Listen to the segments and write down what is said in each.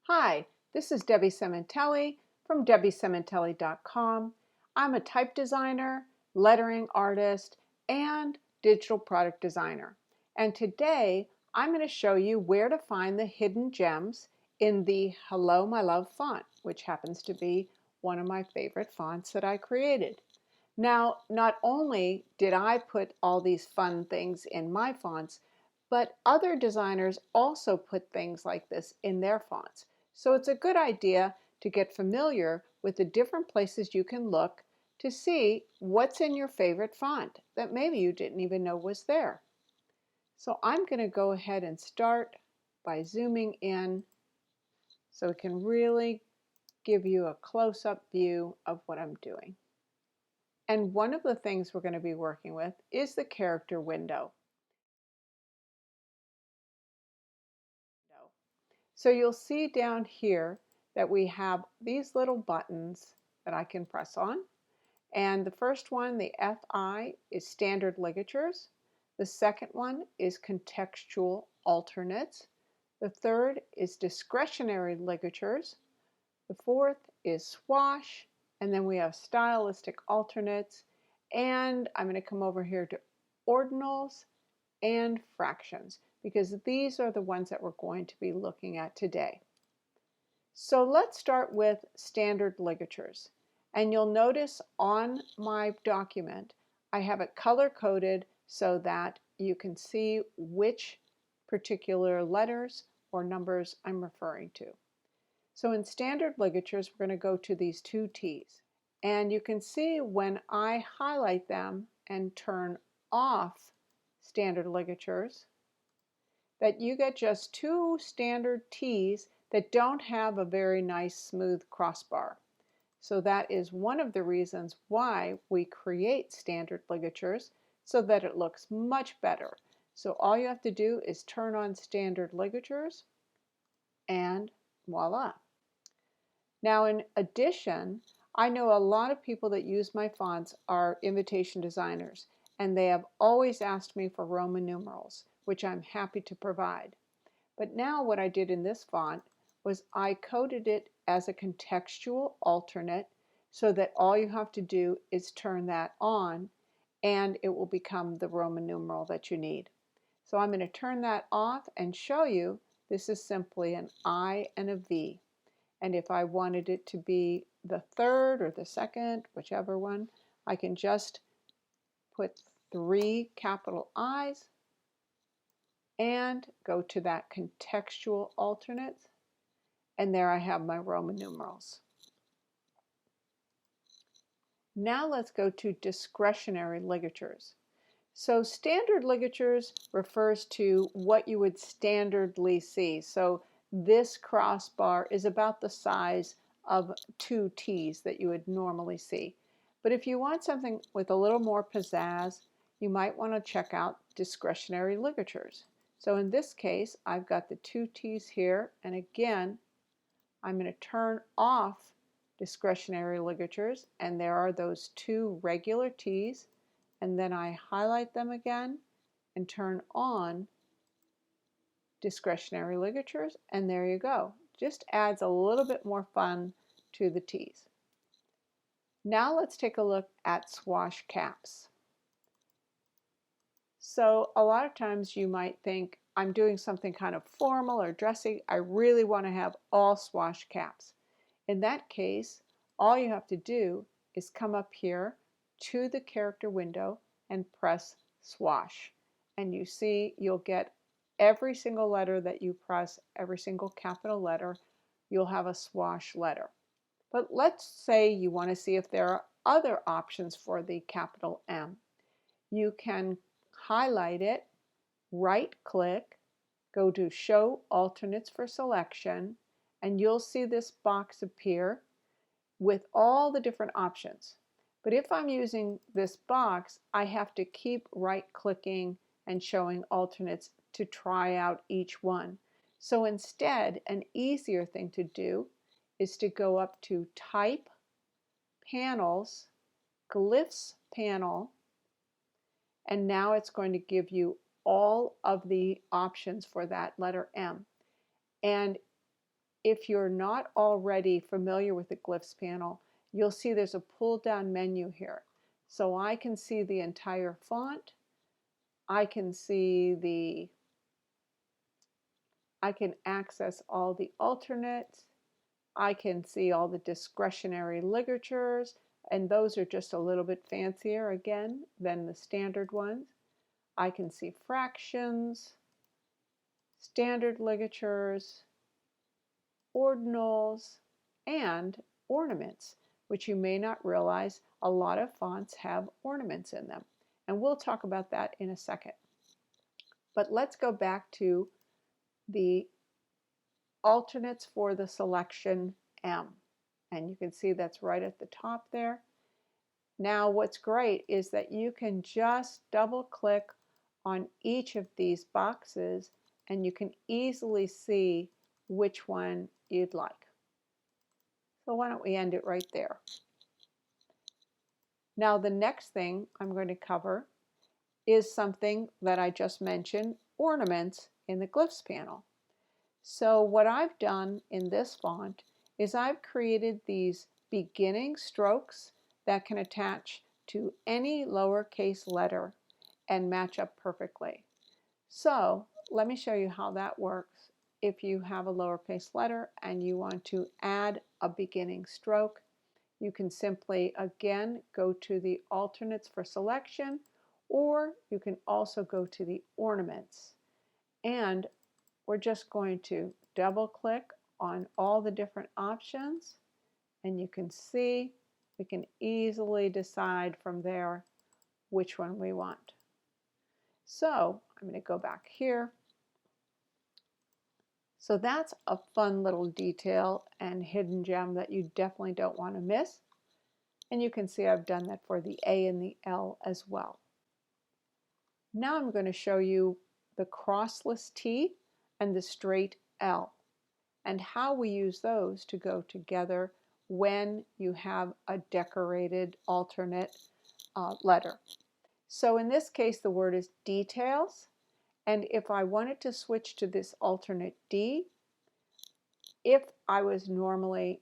Hi, this is Debbie Sementelli from debbiesementelli.com. I'm a type designer, lettering artist, and digital product designer. And today I'm going to show you where to find the hidden gems in the Hello My Love font, which happens to be one of my favorite fonts that I created. Now, not only did I put all these fun things in my fonts, but other designers also put things like this in their fonts. So it's a good idea to get familiar with the different places you can look to see what's in your favorite font that maybe you didn't even know was there. So I'm going to go ahead and start by zooming in so it can really give you a close-up view of what I'm doing. And one of the things we're going to be working with is the character window. So you'll see down here that we have these little buttons that I can press on. And the first one, the FI, is standard ligatures. The second one is contextual alternates. The third is discretionary ligatures. The fourth is swash. And then we have stylistic alternates. And I'm going to come over here to ordinals and fractions, because these are the ones that we're going to be looking at today. So let's start with standard ligatures. And you'll notice on my document, I have it color-coded so that you can see which particular letters or numbers I'm referring to. So in standard ligatures, we're going to go to these two T's. And you can see when I highlight them and turn off standard ligatures, that you get just two standard T's that don't have a very nice smooth crossbar. So that is one of the reasons why we create standard ligatures, so that it looks much better. So all you have to do is turn on standard ligatures and voila. Now in addition, I know a lot of people that use my fonts are invitation designers, and they have always asked me for Roman numerals, which I'm happy to provide. But now what I did in this font was I coded it as a contextual alternate so that all you have to do is turn that on and it will become the Roman numeral that you need. So I'm going to turn that off and show you this is simply an I and a V. And if I wanted it to be the third or the second, whichever one, I can just put 3 capital I's and go to that contextual alternates, and there I have my Roman numerals. Now let's go to discretionary ligatures. So standard ligatures refers to what you would standardly see. So this crossbar is about the size of 2 T's that you would normally see. But if you want something with a little more pizzazz, you might want to check out discretionary ligatures. So in this case, I've got the 2 T's here, and again, I'm going to turn off discretionary ligatures, and there are those 2 regular T's, and then I highlight them again and turn on discretionary ligatures, and there you go. Just adds a little bit more fun to the T's. Now let's take a look at swash caps. So a lot of times you might think, I'm doing something kind of formal or dressy. I really want to have all swash caps. In that case, all you have to do is come up here to the character window and press swash. And you see you'll get every single letter that you press, every single capital letter, you'll have a swash letter. But let's say you want to see if there are other options for the capital M. You can highlight it, right click, go to Show Alternates for Selection, and you'll see this box appear with all the different options. But if I'm using this box, I have to keep right-clicking and showing alternates to try out each one. So instead, an easier thing to do is to go up to Type, Panels, Glyphs Panel, and now it's going to give you all of the options for that letter M. And if you're not already familiar with the Glyphs panel, you'll see there's a pull-down menu here. So I can see the entire font. I can access all the alternates. I can see all the discretionary ligatures, and those are just a little bit fancier again than the standard ones. I can see fractions, standard ligatures, ordinals, and ornaments, which you may not realize a lot of fonts have ornaments in them. And we'll talk about that in a second. But let's go back to the alternates for the selection M. And you can see that's right at the top there. Now what's great is that you can just double click on each of these boxes and you can easily see which one you'd like. So why don't we end it right there. Now the next thing I'm going to cover is something that I just mentioned, ornaments in the Glyphs panel. So what I've done in this font is I've created these beginning strokes that can attach to any lowercase letter and match up perfectly. So let me show you how that works. If you have a lowercase letter and you want to add a beginning stroke, you can simply again go to the alternates for selection, or you can also go to the ornaments. And we're just going to double click on all the different options, and you can see we can easily decide from there which one we want. So I'm going to go back here. So that's a fun little detail and hidden gem that you definitely don't want to miss. And you can see I've done that for the A and the L as well. Now I'm going to show you the crossless T and the straight L and how we use those to go together when you have a decorated alternate letter. So in this case the word is details, and if I wanted to switch to this alternate D, if I normally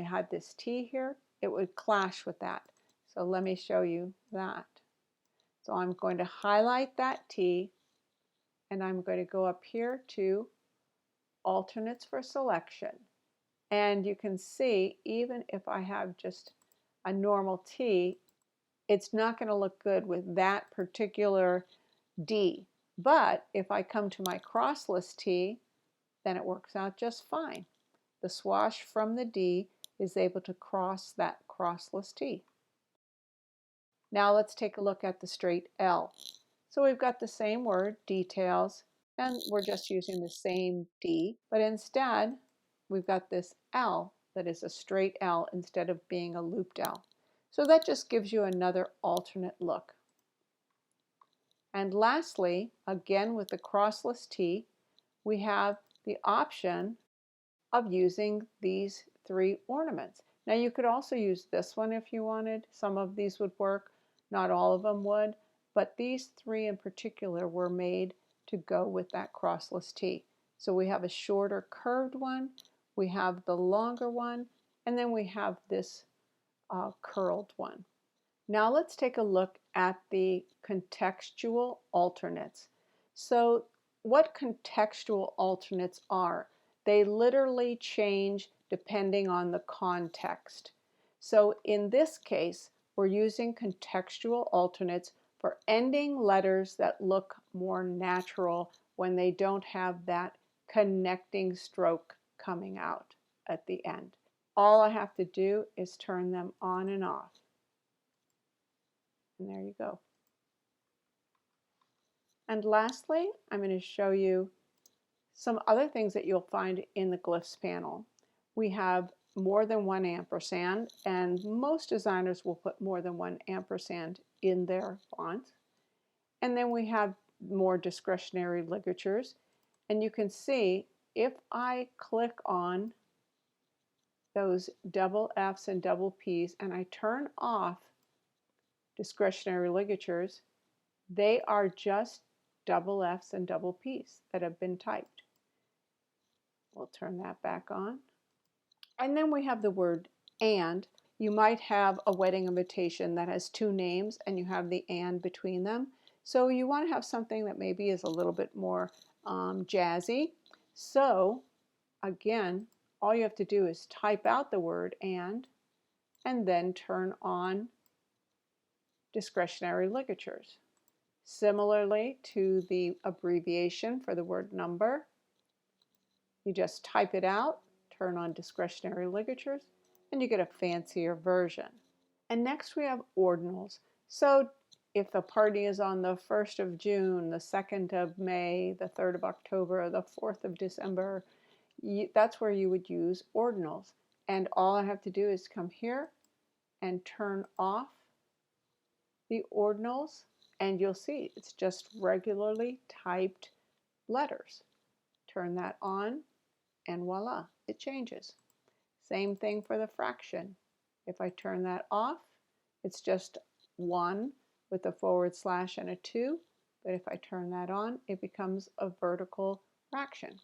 had this T here, it would clash with that. So let me show you that. So I'm going to highlight that T and I'm going to go up here to alternates for selection. And you can see even if I have just a normal T, it's not going to look good with that particular D. But if I come to my crossless T, then it works out just fine. The swash from the D is able to cross that crossless T. Now let's take a look at the straight L. So we've got the same word, details, and we're just using the same D, but instead we've got this L that is a straight L instead of being a looped L. So that just gives you another alternate look. And lastly, again with the crossless T, we have the option of using these three ornaments. Now you could also use this one if you wanted. Some of these would work, not all of them would, but these three in particular were made to go with that crossless T. So we have a shorter curved one, we have the longer one, and then we have this curled one. Now let's take a look at the contextual alternates. So what contextual alternates are? They literally change depending on the context. So in this case, we're using contextual alternates for ending letters that look more natural when they don't have that connecting stroke coming out at the end. All I have to do is turn them on and off. And there you go. And lastly, I'm going to show you some other things that you'll find in the Glyphs panel. We have more than one ampersand, and most designers will put more than one ampersand in their font. And then we have more discretionary ligatures. And you can see if I click on those double F's and double P's and I turn off discretionary ligatures, they are just double F's and double P's that have been typed. We'll turn that back on. And then we have the word and. You might have a wedding invitation that has two names and you have the and between them. So you want to have something that maybe is a little bit more jazzy. So again, all you have to do is type out the word and then turn on discretionary ligatures. Similarly to the abbreviation for the word number, you just type it out, turn on discretionary ligatures, and you get a fancier version. And next we have ordinals. So if the party is on the 1st of June, the 2nd of May, the 3rd of October, the 4th of December, that's where you would use ordinals. And all I have to do is come here and turn off the ordinals, and you'll see it's just regularly typed letters. Turn that on, and voila, it changes. Same thing for the fraction. If I turn that off, it's just 1 with a / and a 2, but if I turn that on, it becomes a vertical fraction.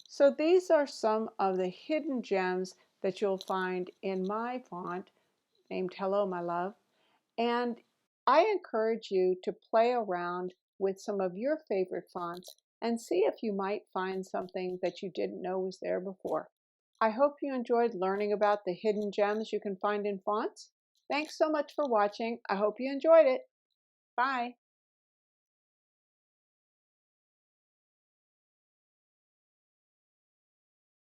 So these are some of the hidden gems that you'll find in my font named Hello My Love. And I encourage you to play around with some of your favorite fonts and see if you might find something that you didn't know was there before. I hope you enjoyed learning about the hidden gems you can find in fonts. Thanks so much for watching. I hope you enjoyed it. Bye.